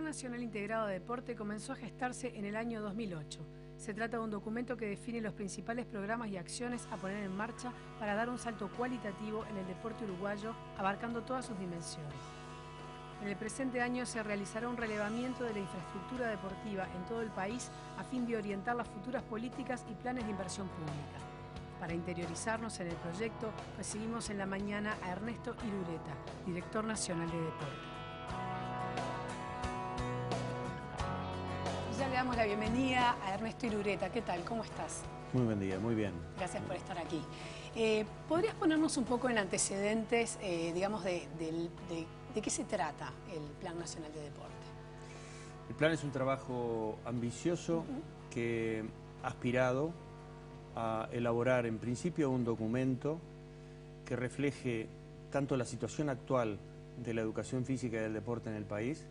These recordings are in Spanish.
Nacional Integrado de Deporte comenzó a gestarse en el año 2008. Se trata de un documento que define los principales programas y acciones a poner en marcha para dar un salto cualitativo en el deporte uruguayo, abarcando todas sus dimensiones. En el presente año se realizará un relevamiento de la infraestructura deportiva en todo el país a fin de orientar las futuras políticas y planes de inversión pública. Para interiorizarnos en el proyecto, recibimos en la mañana a Ernesto Irureta, director nacional de deporte. Ya le damos la bienvenida a Ernesto Irureta. ¿Qué tal? ¿Cómo estás? Muy buen día, muy bien. Gracias por estar aquí. ¿Podrías ponernos un poco en antecedentes, digamos, de qué se trata el Plan Nacional de Deporte? El plan es un trabajo ambicioso que ha aspirado a elaborar en principio un documento que refleje tanto la situación actual de la educación física y del deporte en el país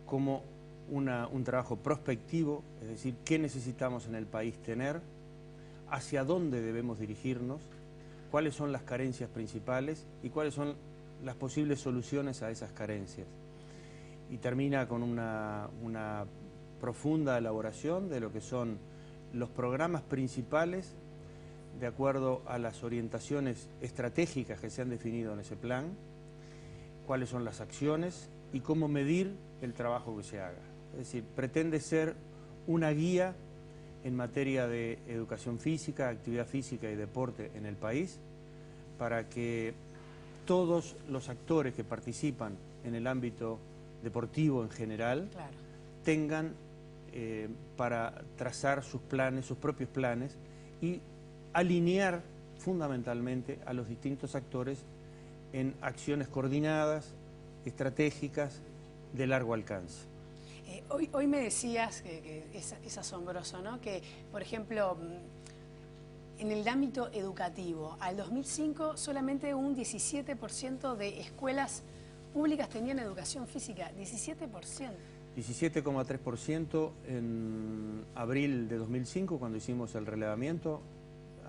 como un trabajo prospectivo, es decir, qué necesitamos en el país tener, hacia dónde debemos dirigirnos, cuáles son las carencias principales y cuáles son las posibles soluciones a esas carencias. Y termina con una profunda elaboración de lo que son los programas principales de acuerdo a las orientaciones estratégicas que se han definido en ese plan, cuáles son las acciones y cómo medir el trabajo que se haga. Es decir, pretende ser una guía en materia de educación física, actividad física y deporte en el país, para que todos los actores que participan en el ámbito deportivo en general tengan para trazar sus planes, sus propios planes y alinear fundamentalmente a los distintos actores en acciones coordinadas, estratégicas, de largo alcance. Hoy me decías, que es asombroso, ¿no? Que, por ejemplo, en el ámbito educativo, al 2005 solamente un 17% de escuelas públicas tenían educación física, 17%. 17,3% en abril de 2005, cuando hicimos el relevamiento,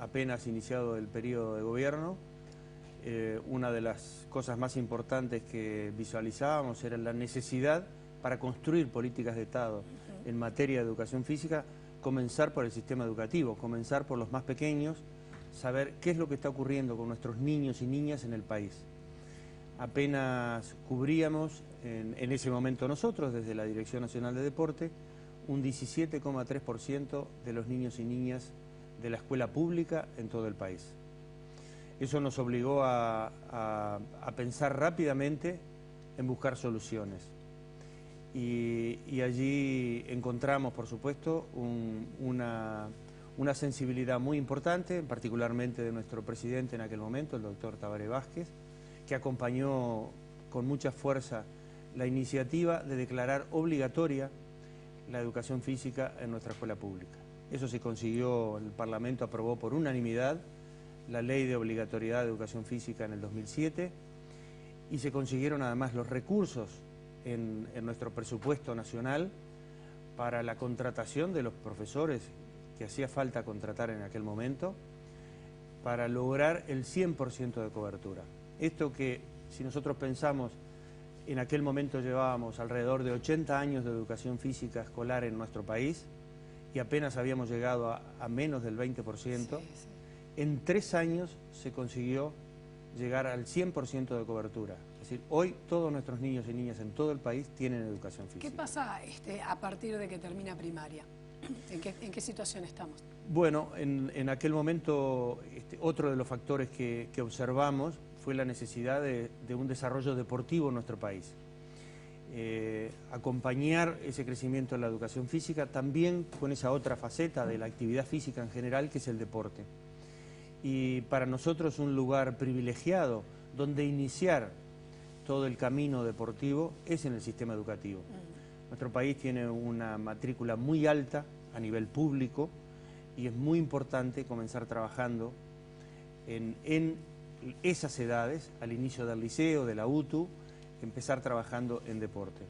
apenas iniciado el periodo de gobierno. Una de las cosas más importantes que visualizábamos era la necesidad para construir políticas de Estado en materia de educación física, comenzar por el sistema educativo, comenzar por los más pequeños, saber qué es lo que está ocurriendo con nuestros niños y niñas en el país. Apenas cubríamos, en ese momento nosotros, desde la Dirección Nacional de Deporte, un 17,3% de los niños y niñas de la escuela pública en todo el país. Eso nos obligó a pensar rápidamente en buscar soluciones. Y allí encontramos, por supuesto, una sensibilidad muy importante, particularmente de nuestro presidente en aquel momento, el doctor Tabaré Vázquez, que acompañó con mucha fuerza la iniciativa de declarar obligatoria la educación física en nuestra escuela pública. Eso se consiguió, el Parlamento aprobó por unanimidad la Ley de Obligatoriedad de Educación Física en el 2007 y se consiguieron además los recursos en nuestro presupuesto nacional para la contratación de los profesores que hacía falta contratar en aquel momento para lograr el 100% de cobertura. Esto que, si nosotros pensamos, en aquel momento llevábamos alrededor de 80 años de educación física escolar en nuestro país y apenas habíamos llegado a menos del 20%, en 3 años se consiguió llegar al 100% de cobertura. Es decir, hoy todos nuestros niños y niñas en todo el país tienen educación física. ¿Qué pasa a partir de que termina primaria? ¿En qué situación estamos? Bueno, en aquel momento otro de los factores que observamos fue la necesidad de un desarrollo deportivo en nuestro país. Acompañar ese crecimiento en la educación física también con esa otra faceta de la actividad física en general, que es el deporte. Y para nosotros un lugar privilegiado donde iniciar todo el camino deportivo es en el sistema educativo. Nuestro país tiene una matrícula muy alta a nivel público y es muy importante comenzar trabajando en esas edades, al inicio del liceo, de la UTU, empezar trabajando en deporte.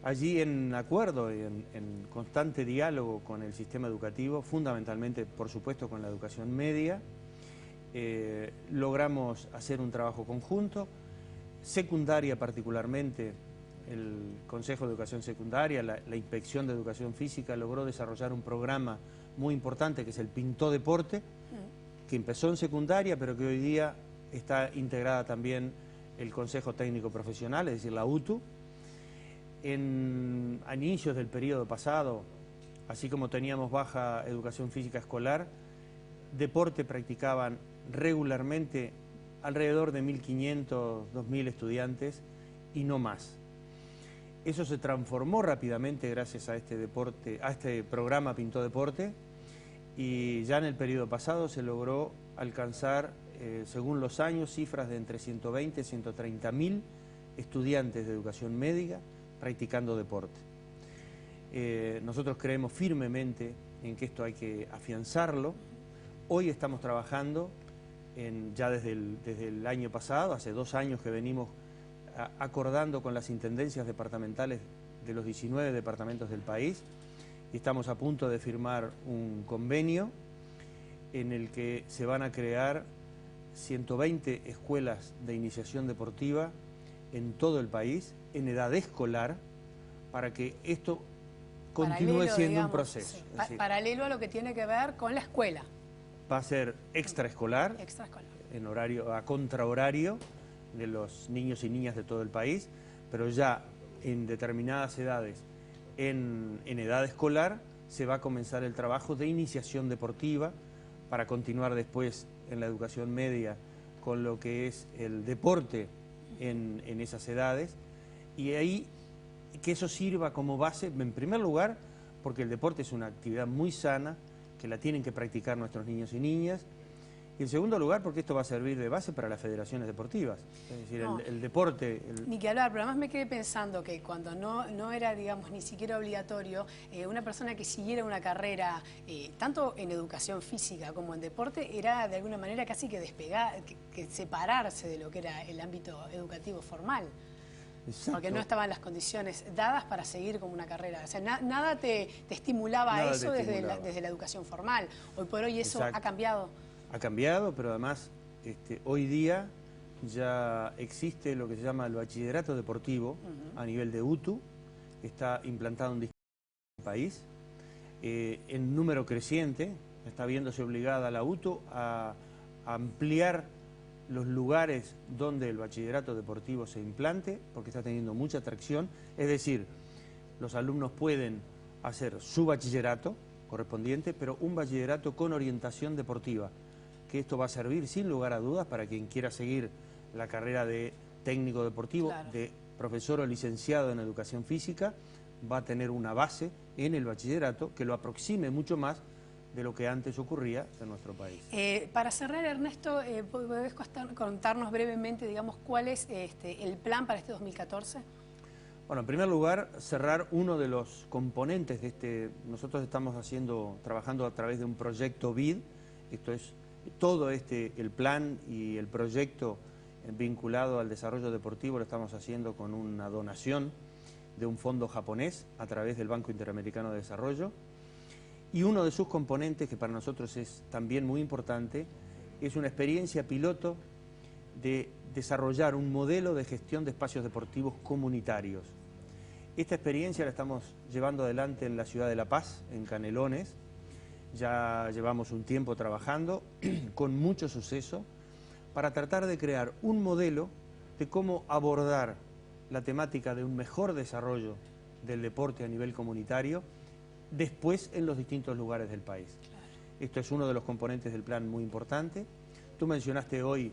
Allí, en acuerdo y en constante diálogo con el sistema educativo, fundamentalmente, por supuesto, con la educación media, logramos hacer un trabajo conjunto. Secundaria particularmente el Consejo de Educación Secundaria, la Inspección de Educación Física, logró desarrollar un programa muy importante que es el Pintó Deporte, que empezó en secundaria, pero que hoy día está integrada también el Consejo Técnico Profesional, es decir, la UTU. A inicios del periodo pasado, así como teníamos baja educación física escolar, deporte practicaban regularmente alrededor de 1.500, 2.000 estudiantes y no más. Eso se transformó rápidamente gracias a este programa Pintó Deporte, y ya en el periodo pasado se logró alcanzar, según los años, cifras de entre 120 y 130.000 estudiantes de educación médica practicando deporte. Nosotros creemos firmemente en que esto hay que afianzarlo. Hoy estamos trabajando, ya desde el año pasado, hace 2 años que venimos acordando con las intendencias departamentales de los 19 departamentos del país, y estamos a punto de firmar un convenio en el que se van a crear 120 escuelas de iniciación deportiva en todo el país, en edad escolar, para que esto continúe siendo un proceso. Sí. Paralelo a lo que tiene que ver con la escuela. Va a ser extraescolar, en horario, a contrahorario de los niños y niñas de todo el país, pero ya en determinadas edades, en edad escolar, se va a comenzar el trabajo de iniciación deportiva para continuar después en la educación media con lo que es el deporte en esas edades, y ahí que eso sirva como base, en primer lugar, porque el deporte es una actividad muy sana, que la tienen que practicar nuestros niños y niñas, y en segundo lugar, porque esto va a servir de base para las federaciones deportivas. Es decir, el deporte... Ni que hablar, pero además me quedé pensando que cuando no era, digamos, ni siquiera obligatorio, una persona que siguiera una carrera, tanto en educación física como en deporte, era de alguna manera casi que despegar, que separarse de lo que era el ámbito educativo formal. Exacto. Porque no estaban las condiciones dadas para seguir como una carrera. O sea, nada te estimulaba a eso desde la educación formal. Hoy por hoy eso ha cambiado. Ha cambiado, pero además hoy día ya existe lo que se llama el bachillerato deportivo a nivel de UTU, que está implantado en distintos países, en número creciente. Está viéndose obligada la UTU a ampliar los lugares donde el bachillerato deportivo se implante, porque está teniendo mucha atracción. Es decir, los alumnos pueden hacer su bachillerato correspondiente, pero un bachillerato con orientación deportiva, que esto va a servir sin lugar a dudas para quien quiera seguir la carrera de técnico deportivo, de profesor o licenciado en educación física, va a tener una base en el bachillerato que lo aproxime mucho más de lo que antes ocurría en nuestro país. Para cerrar, Ernesto, ¿podés contarnos brevemente, digamos, cuál es el plan para este 2014? Bueno, en primer lugar, cerrar uno de los componentes de nosotros estamos trabajando a través de un proyecto BID, esto es todo el plan y el proyecto vinculado al desarrollo deportivo lo estamos haciendo con una donación de un fondo japonés a través del Banco Interamericano de Desarrollo. Y uno de sus componentes, que para nosotros es también muy importante, es una experiencia piloto de desarrollar un modelo de gestión de espacios deportivos comunitarios. Esta experiencia la estamos llevando adelante en la ciudad de La Paz, en Canelones. Ya llevamos un tiempo trabajando con mucho suceso para tratar de crear un modelo de cómo abordar la temática de un mejor desarrollo del deporte a nivel comunitario después en los distintos lugares del país. Claro. Esto es uno de los componentes del plan muy importante. Tú mencionaste hoy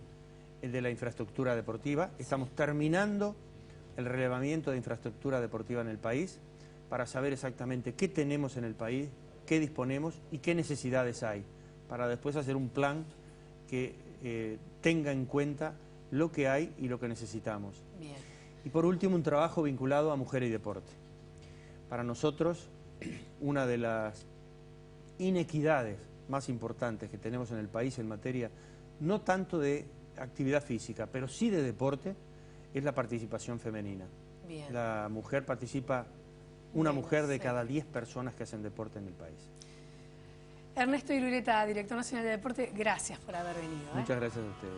el de la infraestructura deportiva. Estamos terminando el relevamiento de infraestructura deportiva en el país para saber exactamente qué tenemos en el país, qué disponemos y qué necesidades hay, para después hacer un plan que tenga en cuenta lo que hay y lo que necesitamos. Bien. Y por último, un trabajo vinculado a mujer y deporte. Para nosotros, una de las inequidades más importantes que tenemos en el país en materia, no tanto de actividad física, pero sí de deporte, es la participación femenina. Bien. La mujer participa, una mujer de cada 10 personas que hacen deporte en el país. Ernesto Irureta, director nacional de deporte, gracias por haber venido. Muchas gracias a ustedes.